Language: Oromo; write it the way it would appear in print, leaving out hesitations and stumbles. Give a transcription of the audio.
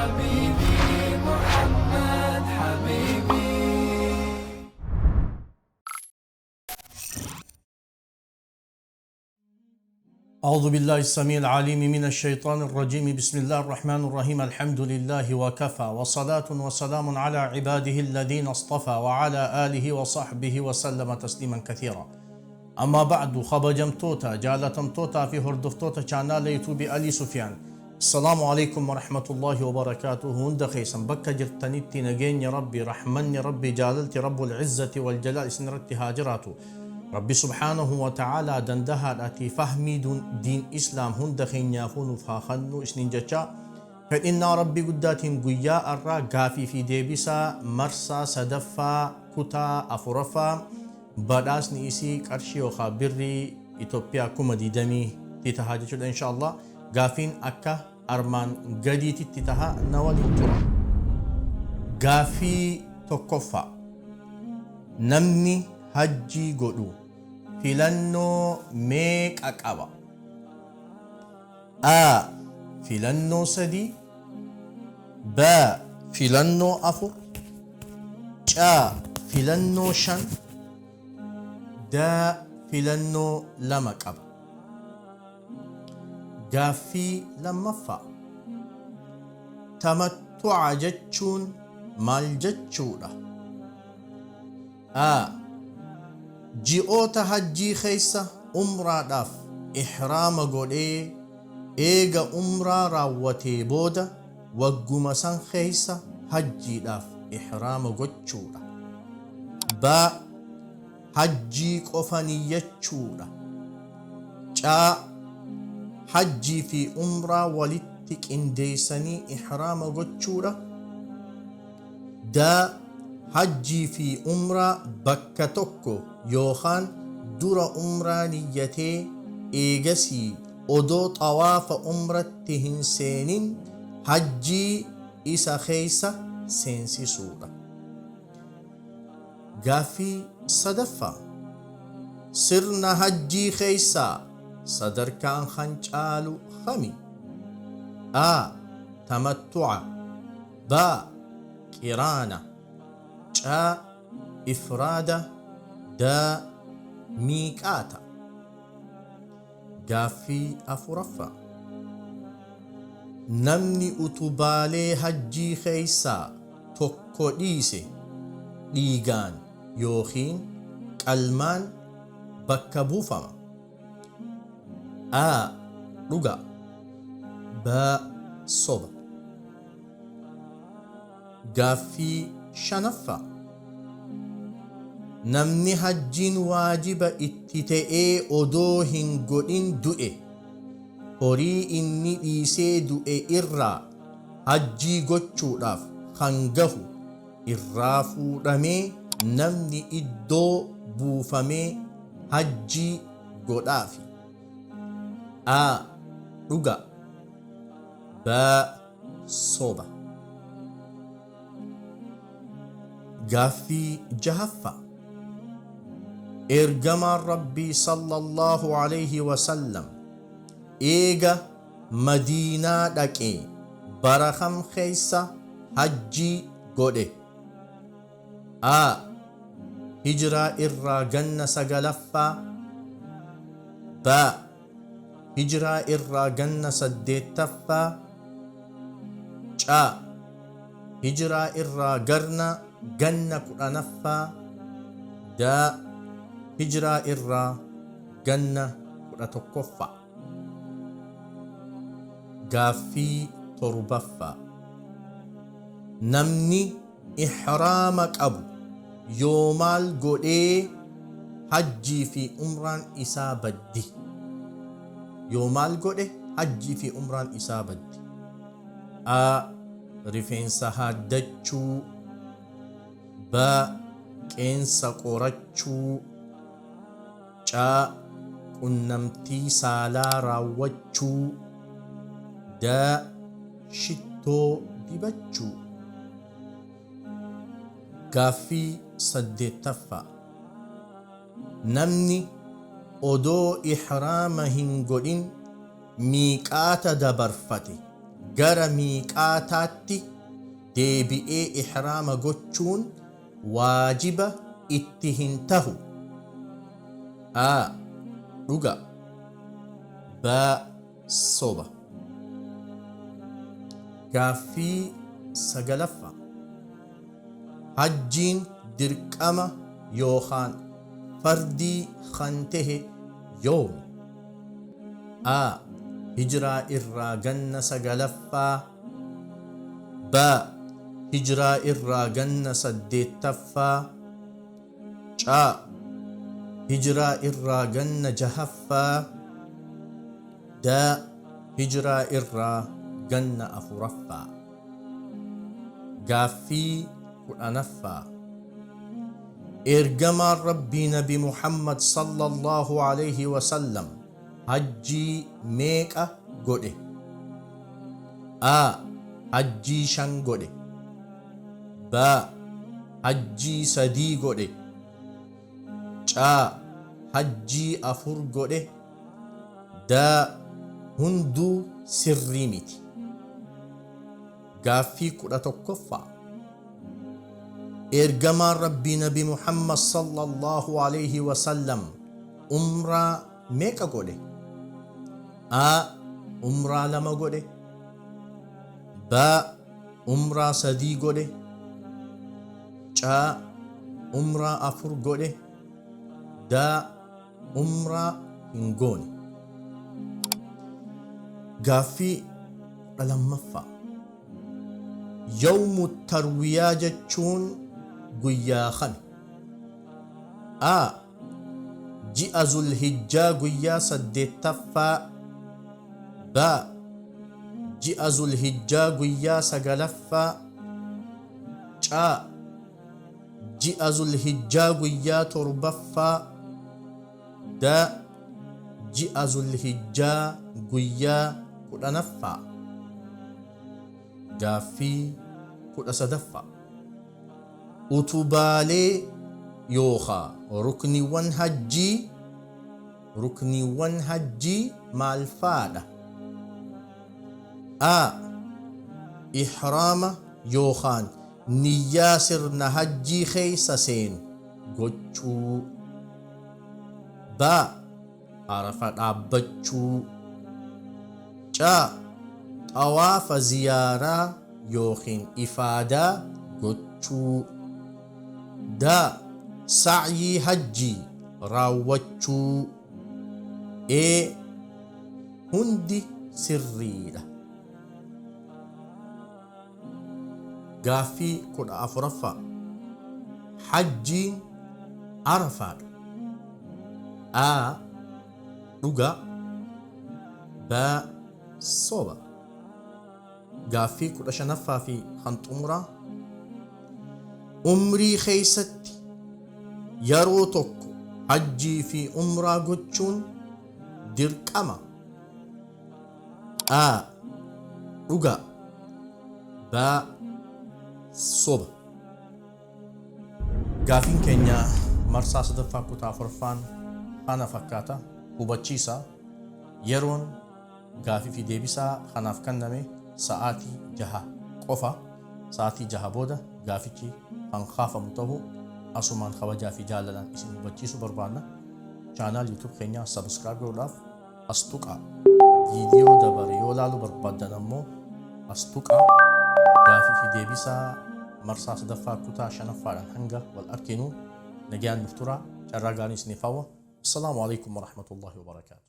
حبيبي محمد حبيبي. أعوذ بالله السميع العليم من الشيطان الرجيم. بسم الله الرحمن الرحيم. الحمد لله وكفى، وصلاة وسلام على عباده الذين اصطفى، وعلى آله وصحبه وسلم تسليما كثيرا. أما بعد، خبجمتوتا جالتمتوتا في هردفتوتا شانال يوتيوب علي سفيان. السلام عليكم ورحمة الله وبركاته. هند خيسا بك جرتنيتي نجين يا ربي، رحمن يا ربي، جاللتي رب العزة والجلال سنرتي هاجراته. ربي سبحانه وتعالى دندها التي فهمي دين إسلام هند خين يافون فاخنو إسنين جتشا. فإن ربي قداتين قيا الرا قافي في ديبسا مرسا سدفا كتا أفرفا بداسني إسي كرشي وخابري إثيوبيا كومدي دمي تتهاجج إن شاء الله. قافين أكا أرمان قدي تتها نوالي ترى. قافي تكفى نمني hajjii godhu filannoo meeqa qaba? A. filannoo 3. B. filannoo 4. C. filannoo 5. D. filannoo 2 qaba. Gaaffii lammaffaa. Tamattu'a jechuun maal jechuudha? A. ji'oota hajjii keessa umraadhaaf ihraama godhee eega umraa raawwatee booda wagguma san keessa hajjiidhaaf ihraama gochuudha. B. hajjii qofa niyyachuudha. C. hajjii fi umraa walitti qindeessanii ihraama gochuudha. D. hajjii fi umraa bakka tokko yookaan dura umraa niyyatee eegasii odoo xawaafa umratti hin seenin hajjii isa keessa seensisuudha. Gaaffii sadaffaa. sirna hajjii keessaa sadarkaan kan caalu kami? A. tamattu'a. B. qiraana. C. ifraada. D. miiqaata. Gaaffii afuraffaa. namni utubaalee hajjii keessaa tokko dhiise dhiigaan yookiin qalmaan bakka buufama? A. dhuga. B. soba. Gaaffii shanaffaa. namni hajjiin waajiba itti ta'ee odoo hin godhin du'e horii inni dhiisee du'e irraa hajjii gochuudhaaf kan gahu irraa fuudhamee namni iddoo buufamee hajjii godhaafi? A. dhuga. B. soba. Gaaffii jahaffaa. ergamaan rabbii sallallahu alayhi wasallam eega madiinaa dhaqee bara kam keessa hajjii godhe? A. hijiraa irraa ganna 9ffaa. B. hijiraa irraa ganna 8ffaa. C. hijiraa irraa ganna 10ffaa. D. hijiraa irraa ganna 11ffaa. Gaaffii torbaffaa. namni ihraama qabu yoo maal godhee hajjii fi umraan isaa baddi? yoo maal godhe hajjii fi umraan isaa baddi? A. rifeensa haaddachuu. B. qeensa qorachuu. C. qunnamtii saalaa raawwachuu. D. shittoo dibachuu. Gaaffii 8ffaa. namni odoo ihraama hin godhin miiqaata dabarfate gara miiqaataatti deebi'ee ihraama gochuun waajiba itti hin tahu. A. Dhuga. B. Soba. Gaaffii sagalaffaa. Hajjiin dirqama yookaan fardii kan tahe yoomi? A. Hijiraa irraa ganna sagalaffaa. B. Hijiraa irraa ganna saddeettaffaa. C. Hijiraa irraa ganna jahaffaa. D. Hijiraa irraa ganna afuraffaa. Gaaffii kudhanaffaa. Ergamaan Rabbii Nabi Muhammad sallallahu alayhi wa sallam hajjii meeqa godhe? A. Hajjii 5 godhe. B. Hajjii 3 godhe. C. Hajjii 4 godhe. D. Hunduu sirrii miti. Gaaffii 11ffaa. Ergamaan Rabbii Nabi Muhammad sallallahu alayhi wa sallam umraa meeqa godhe? A. Umraa 2 godhe. B. Umraa 3 godhe. C. Umraa 4 godhe. D. Umraa hin goone. Gaaffii 12ffaa. Yawmu tarwiyaa jechuun guyyaa kami? A. Ji'a Zulhijjaa guyyaa 8ffaa. B. Ji'a Zulhijjaa guyyaa 9ffaa. C. Ji'a Zulhijjaa guyyaa 7ffaa. D. Ji'a Zulhijjaa guyyaa 10ffaa. Gaaffii 13ffaa. Utubaalee yookaan rukniiwwan hajjii maal faadha? A. Ihraama yookaan niyyaa sirna hajjii keeysa seenu gochuu. B. Arafa dhaabbachuu. C. Xawaafa ziyaaraa yookiin ifaadaa gochuu. D. Sa'yii hajjii raawwachuu. E. Hundi sirriidha. Gaaffii 14ffaa. Hajjiin Arafaadha. A. Dhuga. B. Soba. Gaaffii 15ffaa fi kan xumuraa. Umrii keeysatti yeroo tokko hajjii fi umraa gochuun dirqama? A. Dhuga. B. Soba. Gaaffiin keenya marsaa 3ffaa kutaa 4ffaan kana fakkaata. Hubachiisa. Yeroon gaaffii fi deebisaa kanaaf kenname sa'aatii 6 qofa. Sa'aatii 6 booda gaaffichi kan kaafamu ta'uu asumaan kabajaa fi jaalalaan isin hubachiisuu barbaanna. Chaanaal YouTube keenya subscribe godhuudhaaf as tuqaa. Viidiyoo dabare yoo ilaaluu barbaaddan ammoo as tuqaa. Gaaffii fi deebisaa marsaa 3ffaa kutaa 5ffaadhaan hanga wal arginu. Nagaan nuuf turaa. Carraa gaarii isiniif hawwa. Assalaamu alaykum wa rahmatullahi wa barakaatuh.